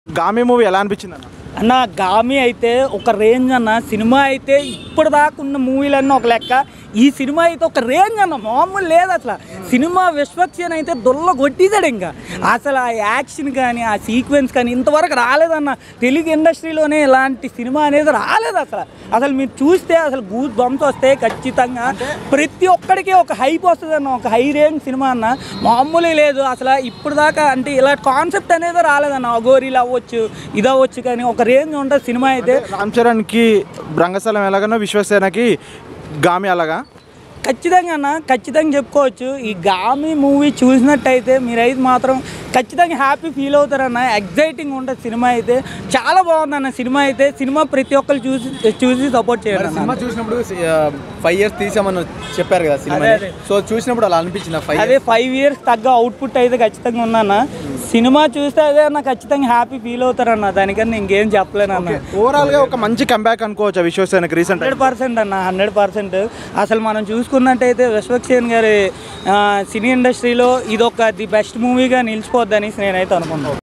Gaami movie ఎలా అనిపించింది అన్న? అన్న గామి అయితే ఒక రేంజ్ అన్న. సినిమా అయితే ఇప్పటిదాకా ఉన్న మూవీలన్నీ ఒక లెక్క, ఈ సినిమా అయితే ఒక రేంజ్ అన్న, మామూలు లేదు అసలు. సినిమా విశ్వక్సేన్ అయితే దొల్ల కొట్టేశాడు. ఇంకా అసలు ఆ యాక్షన్ కానీ ఆ సీక్వెన్స్ కానీ ఇంతవరకు రాలేదన్న. తెలుగు ఇండస్ట్రీలోనే ఇలాంటి సినిమా అనేది రాలేదు అసలు. అసలు మీరు చూస్తే అసలు గూస్ బంప్స్ వస్తాయి ఖచ్చితంగా. ప్రతి ఒక్కడికి ఒక హైప్ వస్తుంది అన్న, ఒక హై రేంజ్ సినిమా అన్న, మామూలు లేదు అసలు. ఇప్పుడు దాకా అంటే ఇలా కాన్సెప్ట్ అనేది రాలేదన్న. గోరీలు అవ్వచ్చు, ఇది అవ్వచ్చు, కానీ ఒక రేంజ్ ఉంటుంది సినిమా అయితే. రామ్ చరణ్కి రంగస్థలం ఎలాగనో విశ్వసేనకి గామి అలాగా ఖచ్చితంగా అన్న, ఖచ్చితంగా చెప్పుకోవచ్చు. ఈ గామి మూవీ చూసినట్టయితే మీరైతే మాత్రం ఖచ్చితంగా హ్యాపీ ఫీల్ అవుతారన్న. ఎగ్జైటింగ్ ఉంటుంది సినిమా అయితే. చాలా బాగుందన్న సినిమా అయితే. సినిమా ప్రతి ఒక్కరు చూసి సపోర్ట్ చేయాలి. సినిమా చూసినప్పుడు 5 years తీసామని చెప్పారు కదా సినిమా, సో చూసినప్పుడు అలా అనిపించింది. అదే 5 years తగ్గ అవుట్పుట్ అయితే ఖచ్చితంగా ఉందన్న. సినిమా చూస్తే అదే అన్న, ఖచ్చితంగా హ్యాపీ ఫీల్ అవుతారన్న. దానికన్నా ఇంకేం చెప్పలేను అన్న. ఓవరాల్గా ఒక మంచి కంబ్యాక్ అనుకోవచ్చు విశ్వసేనకి రీసెంట్ 100% అన్న, 100%. అసలు మనం చూసుకున్నట్టయితే విశ్వక్సేన్ గారి సినీ ఇండస్ట్రీలో ఇదొక ది బెస్ట్ మూవీగా నిలిచిపోద్దని నేనైతే అనుకుంటున్నాను.